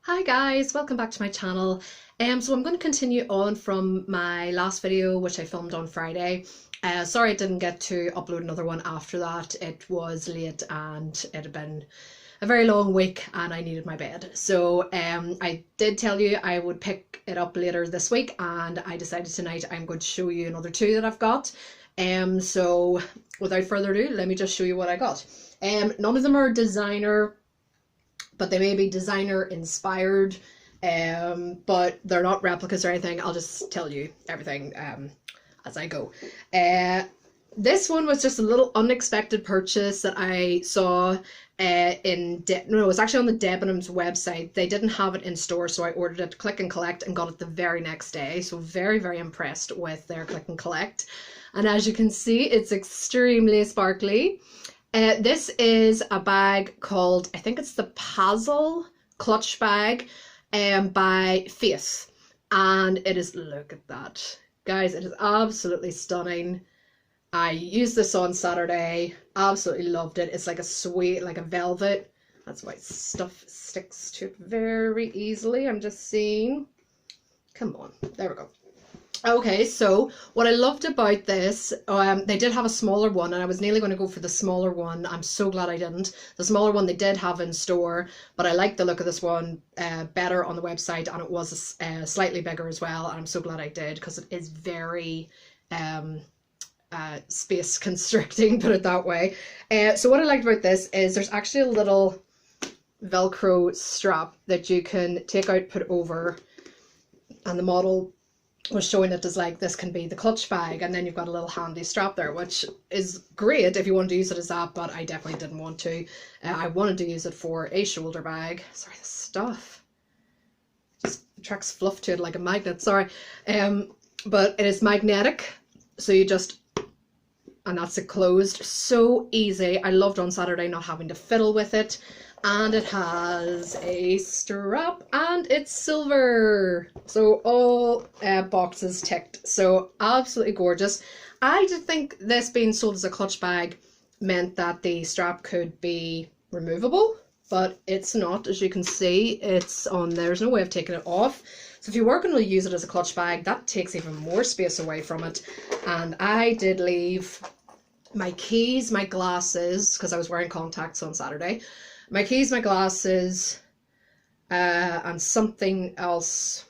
Hi guys, welcome back to my channel. So I'm going to continue on from my last video, which I filmed on Friday. Sorry I didn't get to upload another one after that. It was late and it had been a very long week and I needed my bed. So I did tell you I would pick it up later this week, and I decided tonight I'm going to show you another two that I've got. So without further ado, let me just show you what I got. None of them are designer, but they may be designer inspired, but they're not replicas or anything. I'll just tell you everything as I go. This one was just a little unexpected purchase that I saw it was actually on the Debenhams website. They didn't have it in store, so I ordered it click and collect and got it the very next day. So very, very impressed with their click and collect. And as you can see, it's extremely sparkly. This is a bag called, I think it's the Pazzle clutch bag by Faith. And it is, look at that. Guys, it is absolutely stunning. I used this on Saturday, absolutely loved it. It's like a suede, like a velvet. That's why stuff sticks to it very easily. I'm just seeing. Come on, there we go. Okay, so what I loved about this, they did have a smaller one, and I was nearly going to go for the smaller one. I'm so glad I didn't. The smaller one they did have in store, but I liked the look of this one better on the website, and it was slightly bigger as well, and I'm so glad I did, because it is very space constricting, put it that way. So what I liked about this is there's actually a little Velcro strap that you can take out, put over, and the model was showing it as like this can be the clutch bag, and then you've got a little handy strap there, which is great if you want to use it as that, but I definitely didn't want to. I wanted to use it for a shoulder bag. Sorry, the stuff just attracts fluff to it like a magnet, sorry. But it is magnetic, so you just, and that's it closed. So easy. I loved on Saturday not having to fiddle with it. And it has a strap, and it's silver. So all boxes ticked. So absolutely gorgeous. I did think this being sold as a clutch bag meant that the strap could be removable, but it's not. As you can see, it's on there. There's no way of taking it off. So if you were going to use it as a clutch bag, that takes even more space away from it. And I did leave my keys, my glasses, because I was wearing contacts on Saturday. My keys, my glasses, and something else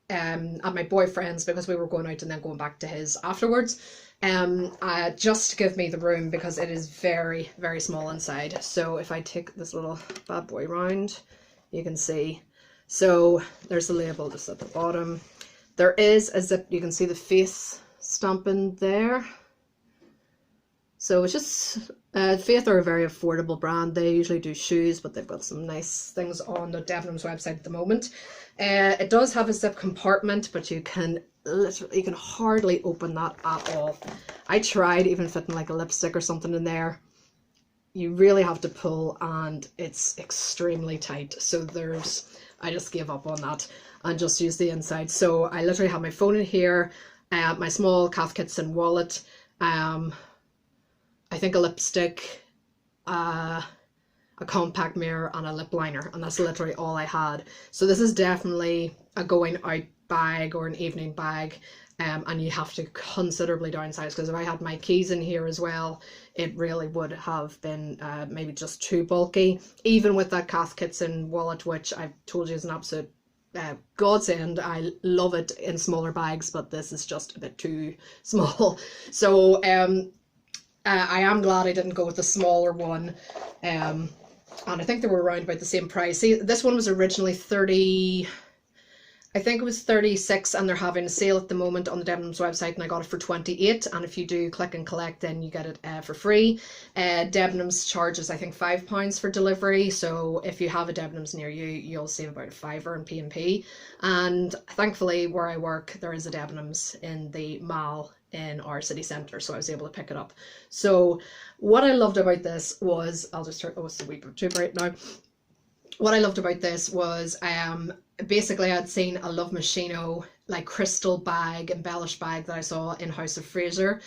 at my boyfriend's, because we were going out and then going back to his afterwards, just to give me the room, because it is very, very small inside. So if I take this little bad boy round, you can see. So there's the label just at the bottom. There is a zip, you can see the face stamping there. So it's just, Faith are a very affordable brand. They usually do shoes, but they've got some nice things on the Debenhams website at the moment. It does have a zip compartment, but you can hardly open that at all. I tried even fitting like a lipstick or something in there. You really have to pull, and it's extremely tight. So I just gave up on that and just used the inside. So I literally have my phone in here, my small Cath Kidston wallet, I think a lipstick, a compact mirror, and a lip liner, and that's literally all I had. So this is definitely a going out bag or an evening bag, and you have to considerably downsize, because if I had my keys in here as well, it really would have been maybe just too bulky. Even with that Cath Kidston wallet, which I've told you is an absolute godsend. I love it in smaller bags, but this is just a bit too small. So I am glad I didn't go with the smaller one, and I think they were around about the same price. See, this one was originally 30, I think it was 36, and they're having a sale at the moment on the Debenhams website, and I got it for 28, and if you do click and collect, then you get it for free. Debenhams charges, I think, £5 for delivery, so if you have a Debenhams near you, you'll save about a fiver in P&P, and thankfully where I work, there is a Debenhams in the mall in our city centre, so I was able to pick it up. So what I loved about this was, I'll just turn, oh, it's a wee bit too bright now. What I loved about this was basically I'd seen a Love Moschino like crystal bag, embellished bag that I saw in House of Fraser.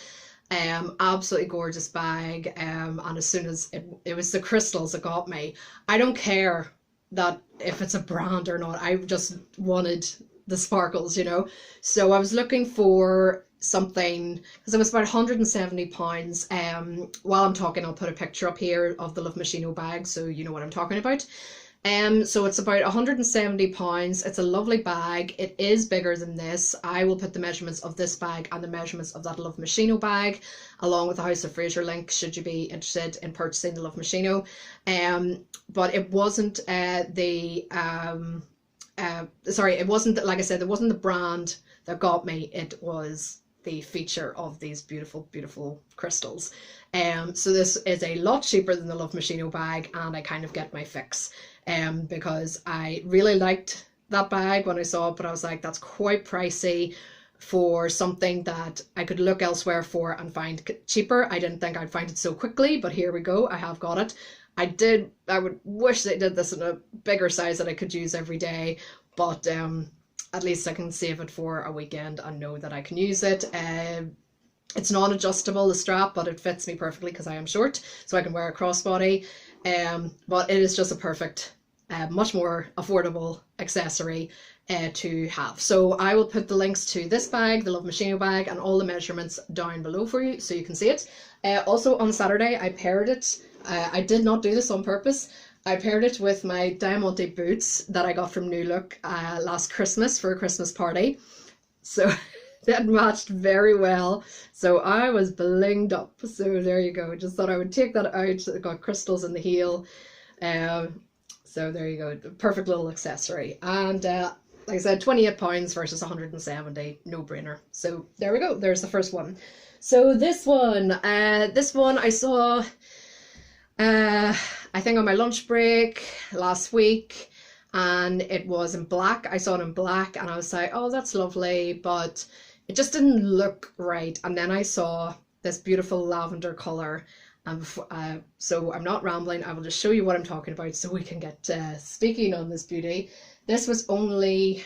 Absolutely gorgeous bag, and as soon as it was the crystals that got me. I don't care that if it's a brand or not. I just wanted the sparkles, you know. So I was looking for something, because it was about £170. While I'm talking, I'll put a picture up here of the Love Moschino bag so you know what I'm talking about. So it's about £170. It's a lovely bag. It is bigger than this. I will put the measurements of this bag and the measurements of that Love Moschino bag along with the House of Fraser link should you be interested in purchasing the Love Moschino. But it wasn't sorry, it wasn't, like I said, it wasn't the brand that got me. It was the feature of these beautiful, beautiful crystals. So this is a lot cheaper than the Love Moschino bag, and I kind of get my fix. Because I really liked that bag when I saw it, but I was like, that's quite pricey for something that I could look elsewhere for and find cheaper. I didn't think I'd find it so quickly, but here we go. I have got it. I would wish they did this in a bigger size that I could use every day, but at least I can save it for a weekend and know that I can use it. It's non-adjustable, the strap, but it fits me perfectly because I am short, so I can wear a crossbody. But it is just a perfect, much more affordable accessory to have. So I will put the links to this bag, the Love Moschino bag, and all the measurements down below for you so you can see it. Also on Saturday I paired it. I did not do this on purpose. I paired it with my Diamante boots that I got from New Look last Christmas for a Christmas party. So that matched very well. So I was blinged up. So there you go. Just thought I would take that out. It got crystals in the heel. So there you go. Perfect little accessory. And like I said, £28 versus 170. No brainer. So there we go. There's the first one. So this one I saw I think on my lunch break last week, and it was in black. I saw it in black and I was like, oh, that's lovely, but it just didn't look right. And then I saw this beautiful lavender color, and so I'm not rambling, I will just show you what I'm talking about so we can get speaking on this beauty. This was only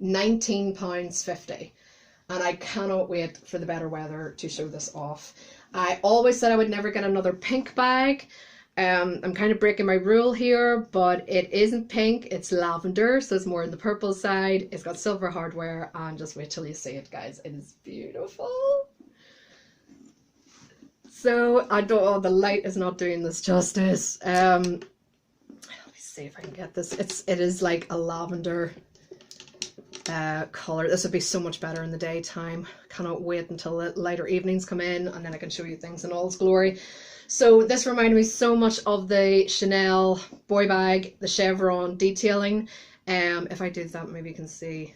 £19.50, and I cannot wait for the better weather to show this off. I always said I would never get another pink bag. I'm kind of breaking my rule here, but it isn't pink, it's lavender, so it's more on the purple side. It's got silver hardware, and just wait till you see it, guys. It is beautiful. So I don't, oh, the light is not doing this justice. Let me see if I can get this. It is like a lavender color. This would be so much better in the daytime. Cannot wait until the lighter evenings come in, and then I can show you things in all its glory. So this reminded me so much of the Chanel boy bag, the chevron detailing. If I do that, maybe you can see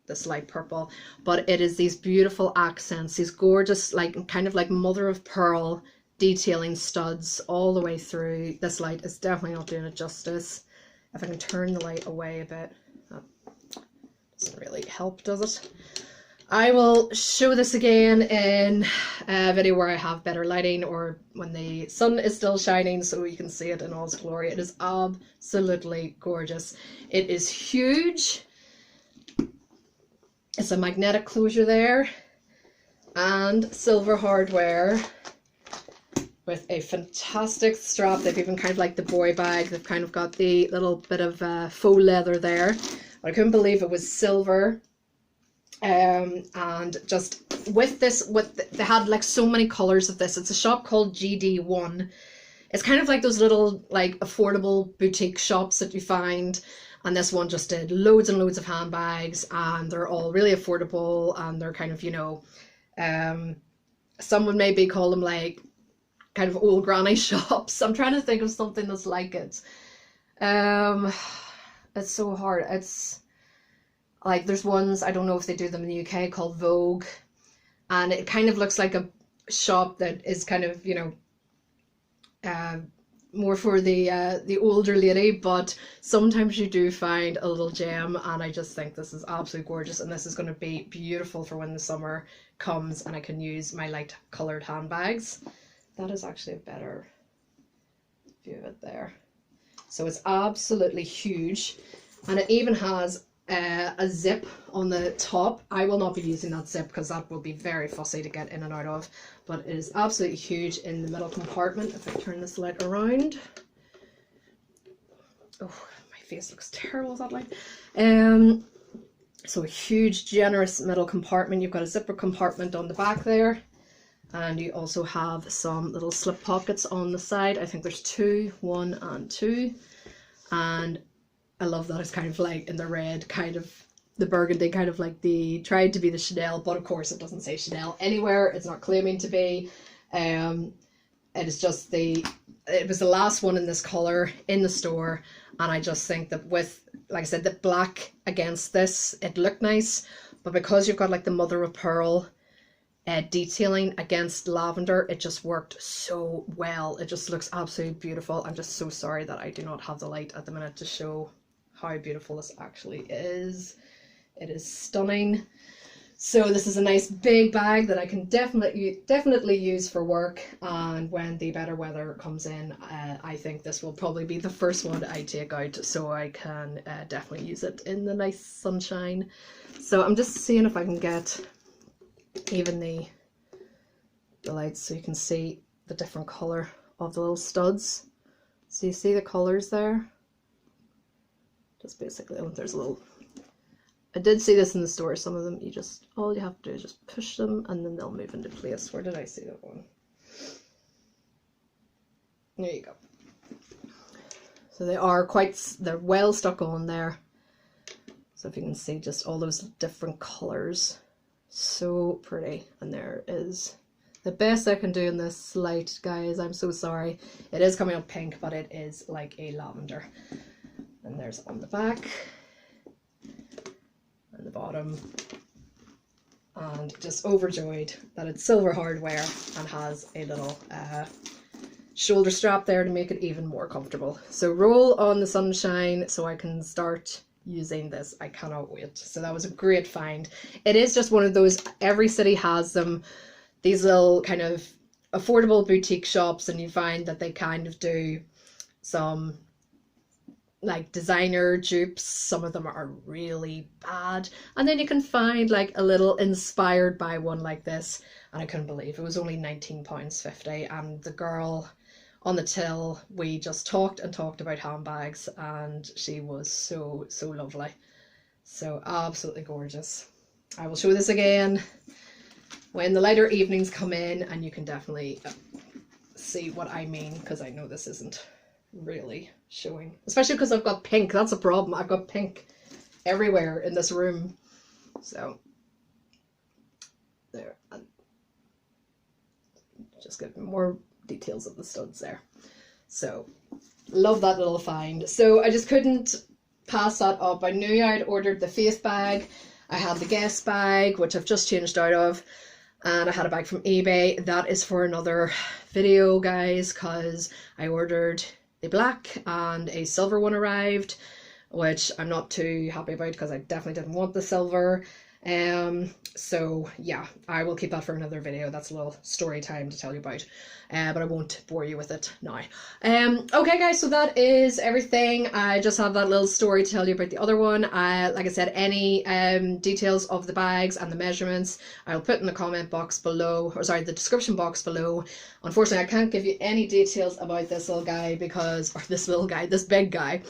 this light purple, but it is these beautiful accents, these gorgeous, like kind of like mother of pearl detailing studs all the way through. This light is definitely not doing it justice. If I can turn the light away a bit, that doesn't really help, does it? I will show this again in a video where I have better lighting, or when the sun is still shining so you can see it in all its glory. It is absolutely gorgeous. It is huge. It's a magnetic closure there, and silver hardware with a fantastic strap. They've even kind of like the boy bag, they've kind of got the little bit of faux leather there. I couldn't believe it was silver. And just with this, they had like so many colors of this. It's a shop called GD1. It's kind of like those little like affordable boutique shops that you find, and this one just did loads and loads of handbags, and they're all really affordable, and they're kind of, you know, some would maybe call them like kind of old granny shops. I'm trying to think of something that's like it. It's so hard. It's like, there's ones, I don't know if they do them in the UK, called Vogue, and it kind of looks like a shop that is kind of, you know, more for the older lady, but sometimes you do find a little gem, and I just think this is absolutely gorgeous, and this is going to be beautiful for when the summer comes and I can use my light coloured handbags. That is actually a better view of it there. So it's absolutely huge, and it even has a zip on the top. I will not be using that zip because that will be very fussy to get in and out of, but it is absolutely huge in the middle compartment. If I turn this light around, oh, face looks terrible with that light. So a huge, generous middle compartment. You've got a zipper compartment on the back there. And you also have some little slip pockets on the side. I think there's two, 1 and 2. And I love that it's kind of like in the red, kind of the burgundy, kind of like the, tried to be the Chanel, but of course it doesn't say Chanel anywhere. It's not claiming to be. It is just it was the last one in this colour in the store. And I just think that with, like I said, the black against this, it looked nice. But because you've got like the mother of pearl detailing against lavender, it just worked so well. It just looks absolutely beautiful. I'm just so sorry that I do not have the light at the minute to show how beautiful this actually is. It is stunning. So this is a nice big bag that I can definitely use for work, and when the better weather comes in, I think this will probably be the first one I take out, so I can definitely use it in the nice sunshine. So I'm just seeing if I can get even the lights so you can see the different colour of the little studs. So you see the colours there? Just basically, oh, there's a little, I did see this in the store, some of them you just, all you have to do is just push them and then they'll move into place. Where did I see that one? There you go. So they are they're well stuck on there. So if you can see just all those different colours. So pretty. And there is the best I can do in this light, guys. I'm so sorry. It is coming up pink, but it is like a lavender. And there's on the back and the bottom. And just overjoyed that it's silver hardware and has a little shoulder strap there to make it even more comfortable. So roll on the sunshine so I can start using this. I cannot wait. So that was a great find. It is just one of those, every city has them, these little kind of affordable boutique shops, and you find that they kind of do some like designer dupes. Some of them are really bad, and then you can find like a little inspired by one like this, and I couldn't believe it was only £19.50. And the girl on the till, we just talked and talked about handbags, and she was so lovely. So absolutely gorgeous. I will show this again when the lighter evenings come in, and you can definitely see what I mean, because I know this isn't really showing, especially because I've got pink. That's a problem. I've got pink everywhere in this room. So there, and just get more details of the studs there. So love that little find. So I just couldn't pass that up. I knew I'd ordered the Faith bag. I had the Guess bag, which I've just changed out of, and I had a bag from eBay. That is for another video, guys, because I ordered a black and a silver one arrived, which I'm not too happy about because I definitely didn't want the silver. So yeah, I will keep that for another video. That's a little story time to tell you about, but I won't bore you with it now. Okay guys, so that is everything. I just have that little story to tell you about the other one. Like I said, any details of the bags and the measurements I'll put in the comment box below, or sorry, the description box below. Unfortunately, I can't give you any details about this little guy because, or this little guy, this big guy,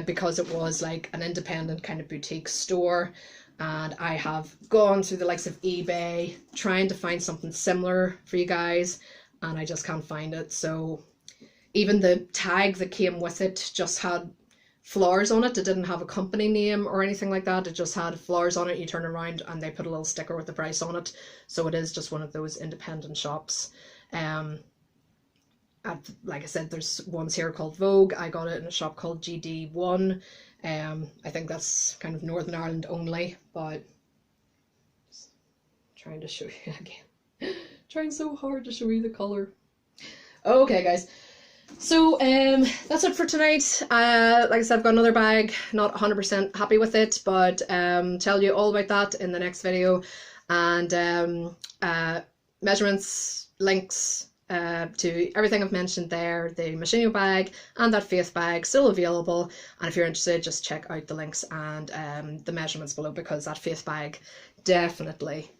because it was like an independent kind of boutique store. And I have gone through the likes of eBay trying to find something similar for you guys, and I just can't find it. So even the tag that came with it just had flowers on it. It didn't have a company name or anything like that. It just had flowers on it. You turn around and they put a little sticker with the price on it. So it is just one of those independent shops. Like I said, there's ones here called Vogue. I got it in a shop called GD1. I think that's kind of Northern Ireland only, but just trying to show you again. Trying so hard to show you the colour. Okay guys, so that's it for tonight. Like I said, I've got another bag, not 100% happy with it, but tell you all about that in the next video. And measurements, links, to everything I've mentioned there, the Moschino bag and that Faith bag still available, and if you're interested, just check out the links and the measurements below, because that Faith bag definitely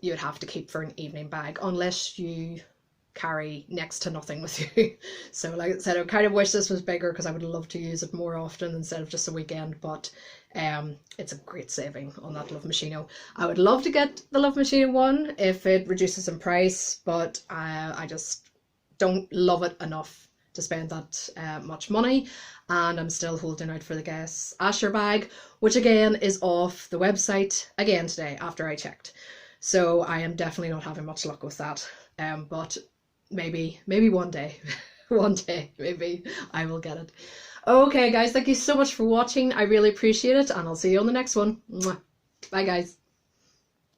you would have to keep for an evening bag, unless you carry next to nothing with you. So like I said, I kind of wish this was bigger because I would love to use it more often instead of just a weekend, but it's a great saving on that Love Moschino. I would love to get the Love Moschino one if it reduces in price, but I just don't love it enough to spend that much money, and I'm still holding out for the Guess Asher bag, which again is off the website again today after I checked. So I am definitely not having much luck with that, but maybe one day, one day maybe I will get it. Okay guys, thank you so much for watching. I really appreciate it, and I'll see you on the next one. Mwah. Bye guys.